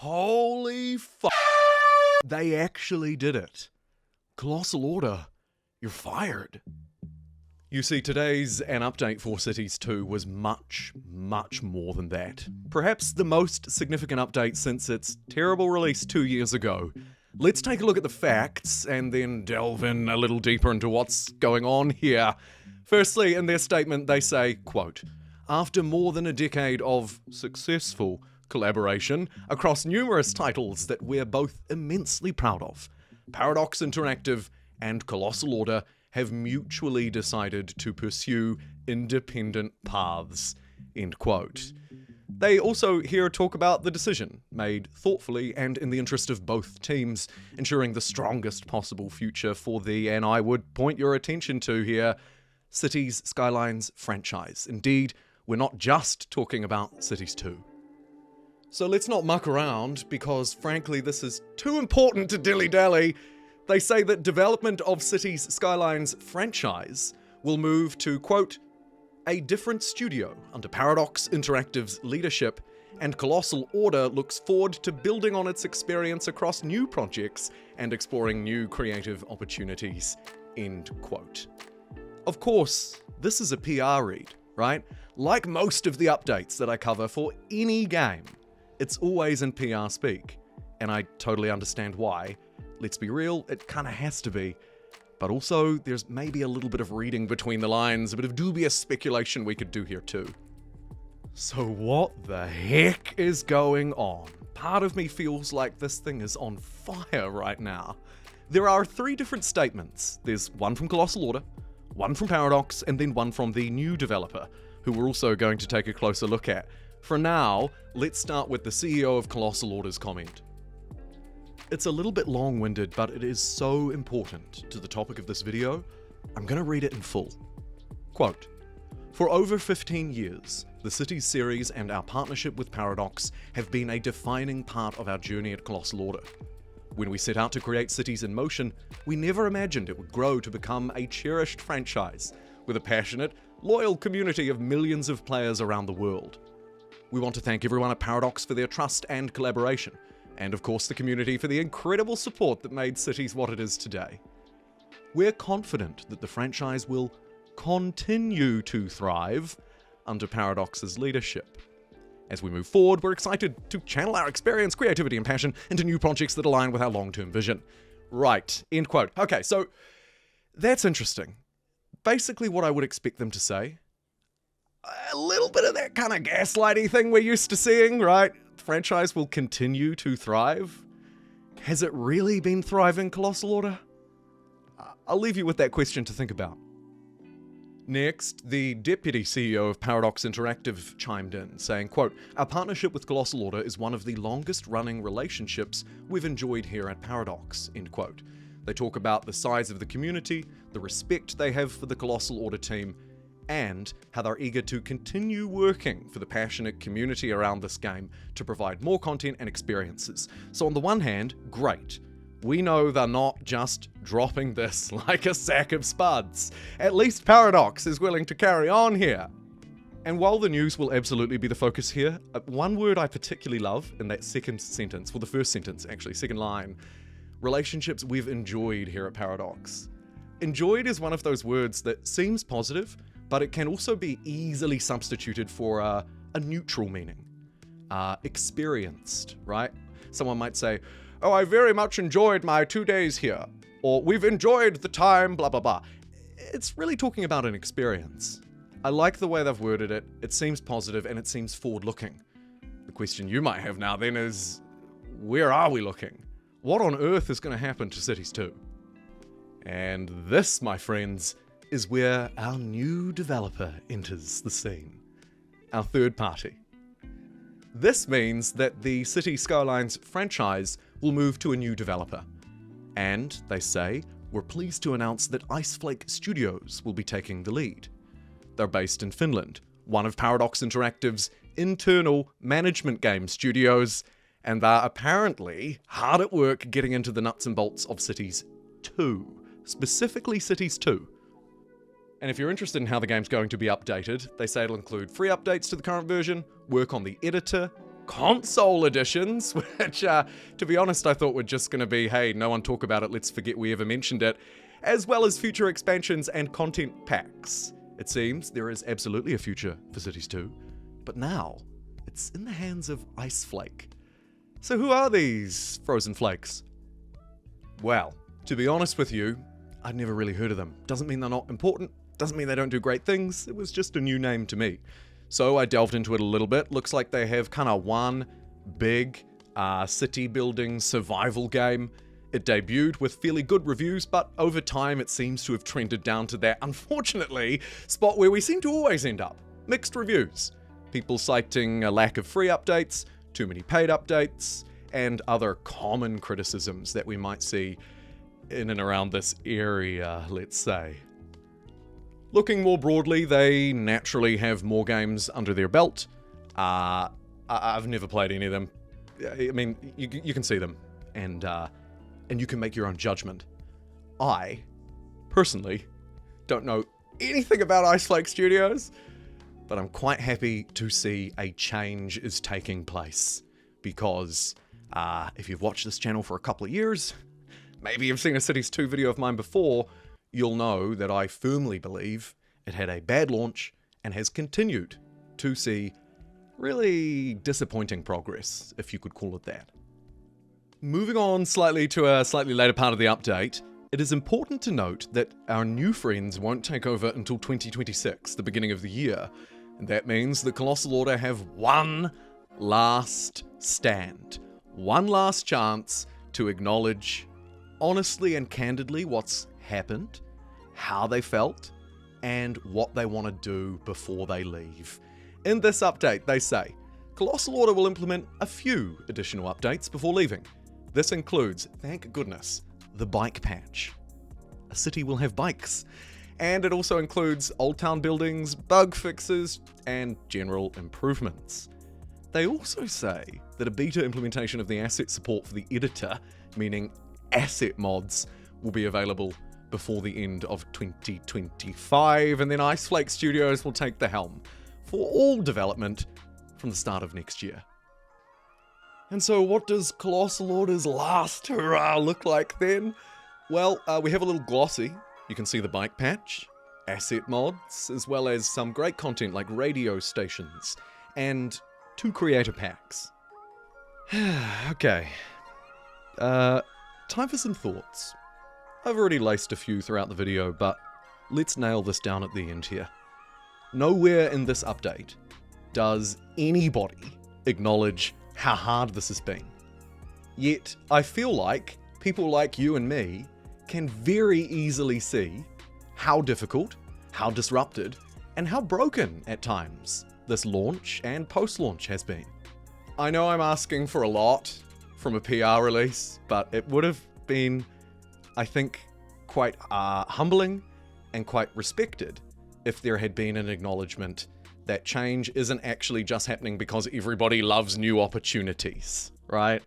Holy fuck. They actually did it. Colossal Order, you're fired. You see, today's an update for Cities 2 was much, much more than that. Perhaps the most significant update since its terrible release 2 years ago. Let's take a look at the facts and then delve in a little deeper into what's going on here. Firstly, in their statement, they say, quote, "After more than a decade of successful collaboration across numerous titles that we're both immensely proud of, Paradox Interactive and Colossal Order have mutually decided to pursue independent paths." End quote. They also here talk about the decision, made thoughtfully and in the interest of both teams, ensuring the strongest possible future for the, and I would point your attention to here, Cities Skylines Franchise. Indeed, we're not just talking about Cities 2. So let's not muck around, because frankly this is too important to dilly-dally. They say that development of Cities Skylines Franchise will move to, quote, "a different studio under Paradox Interactive's leadership, and Colossal Order looks forward to building on its experience across new projects and exploring new creative opportunities," end quote. Of course, this is a PR read, right? Like most of the updates that I cover for any game, it's always in PR speak, and I totally understand why. Let's be real, it kinda has to be. But also, there's maybe a little bit of reading between the lines, a bit of dubious speculation we could do here too. So what the heck is going on? Part of me feels like this thing is on fire right now. There are 3 different statements. There's one from Colossal Order, one from Paradox, and then one from the new developer, who we're also going to take a closer look at. For now, let's start with the CEO of Colossal Order's comment. It's a little bit long-winded, but it is so important to the topic of this video, I'm gonna read it in full. Quote, "For over 15 years, the Cities series and our partnership with Paradox have been a defining part of our journey at Colossal Order. When we set out to create Cities in Motion, we never imagined it would grow to become a cherished franchise with a passionate, loyal community of millions of players around the world. We want to thank everyone at Paradox for their trust and collaboration, and of course the community for the incredible support that made Cities what it is today. We're confident that the franchise will continue to thrive under Paradox's leadership. As we move forward, we're excited to channel our experience, creativity, and passion into new projects that align with our long-term vision." Right, end quote. Okay, so that's interesting. Basically what I would expect them to say. A little bit of that kind of gaslighty thing we're used to seeing, right? The franchise will continue to thrive. Has it really been thriving, Colossal Order? I'll leave you with that question to think about. Next, the deputy CEO of Paradox Interactive chimed in, saying, quote, "Our partnership with Colossal Order is one of the longest running relationships we've enjoyed here at Paradox," end quote. They talk about the size of the community, the respect they have for the Colossal Order team, and how they're eager to continue working for the passionate community around this game to provide more content and experiences. So on the one hand, great. We know they're not just dropping this like a sack of spuds. At least Paradox is willing to carry on here. And while the news will absolutely be the focus here, one word I particularly love in that second sentence, well the first sentence actually, second line, relationships we've enjoyed here at Paradox. Enjoyed is one of those words that seems positive, but it can also be easily substituted for a neutral meaning. Experienced, right? Someone might say, "Oh, I very much enjoyed my 2 days here," or "We've enjoyed the time, blah blah blah." It's really talking about an experience. I like the way they've worded it, it seems positive and it seems forward-looking. The question you might have now then is, where are we looking? What on earth is going to happen to Cities 2? And this, my friends, is where our new developer enters the scene. Our third party. This means that the Cities Skylines franchise will move to a new developer. And, they say, we're pleased to announce that Iceflake Studios will be taking the lead. They're based in Finland, one of Paradox Interactive's internal management game studios, and they're apparently hard at work getting into the nuts and bolts of Cities 2. Specifically Cities 2. And if you're interested in how the game's going to be updated, they say it'll include free updates to the current version, work on the editor, console editions, which, to be honest, I thought were just going to be, hey, no one talk about it, let's forget we ever mentioned it, as well as future expansions and content packs. It seems there is absolutely a future for Cities 2, but now it's in the hands of Iceflake. So who are these Frozen Flakes? Well, to be honest with you, I'd never really heard of them. Doesn't mean they're not important, doesn't mean they don't do great things, it was just a new name to me. So I delved into it a little bit. Looks like they have kind of one big city building survival game. It debuted with fairly good reviews, but over time it seems to have trended down to that, unfortunately, spot where we seem to always end up. Mixed reviews. People citing a lack of free updates, too many paid updates, and other common criticisms that we might see in and around this area, let's say. Looking more broadly, they naturally have more games under their belt. I've never played any of them. I mean, you can see them, and you can make your own judgment. I, personally, don't know anything about Iceflake Studios, but I'm quite happy to see a change is taking place. Because if you've watched this channel for a couple of years, maybe you've seen a Cities 2 video of mine before, you'll know that I firmly believe it had a bad launch and has continued to see really disappointing progress, if you could call it that. Moving on slightly to a slightly later part of the update, it is important to note that our new friends won't take over until 2026, the beginning of the year, and that means the Colossal Order have one last stand, one last chance to acknowledge honestly and candidly what's happened, how they felt, and what they want to do before they leave. In this update, they say, Colossal Order will implement a few additional updates before leaving. This includes, thank goodness, the bike patch. A city will have bikes. And it also includes Old Town buildings, bug fixes, and general improvements. They also say that a beta implementation of the asset support for the editor, meaning asset mods, will be available before the end of 2025, and then Iceflake Studios will take the helm for all development from the start of next year. And so what does Colossal Order's last hurrah look like then? Well, we have a little glossy. You can see the bike patch, asset mods, as well as some great content like radio stations, and 2 creator packs. Okay. Time for some thoughts. I've already laced a few throughout the video, but let's nail this down at the end here. Nowhere in this update does anybody acknowledge how hard this has been. Yet, I feel like people like you and me can very easily see how difficult, how disrupted, and how broken at times this launch and post-launch has been. I know I'm asking for a lot from a PR release, but it would have been, I think, quite humbling and quite respected if there had been an acknowledgement that change isn't actually just happening because everybody loves new opportunities, right?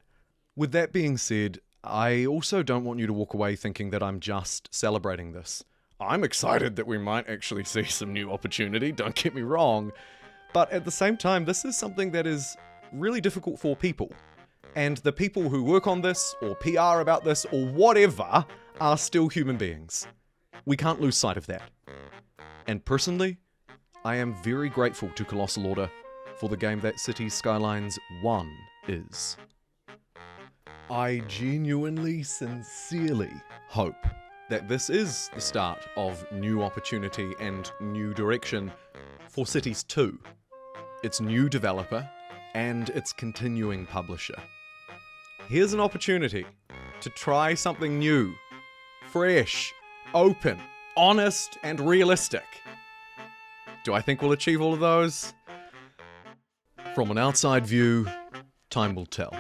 With that being said, I also don't want you to walk away thinking that I'm just celebrating this. I'm excited that we might actually see some new opportunity, don't get me wrong, but at the same time, this is something that is really difficult for people. And the people who work on this, or PR about this, or whatever, are still human beings. We can't lose sight of that. And personally, I am very grateful to Colossal Order for the game that Cities Skylines 1 is. I genuinely, sincerely hope that this is the start of new opportunity and new direction for Cities 2, its new developer, and its continuing publisher. Here's an opportunity to try something new, fresh, open, honest, and realistic. Do I think we'll achieve all of those? From an outside view, time will tell.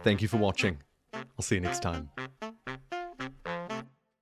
Thank you for watching. I'll see you next time.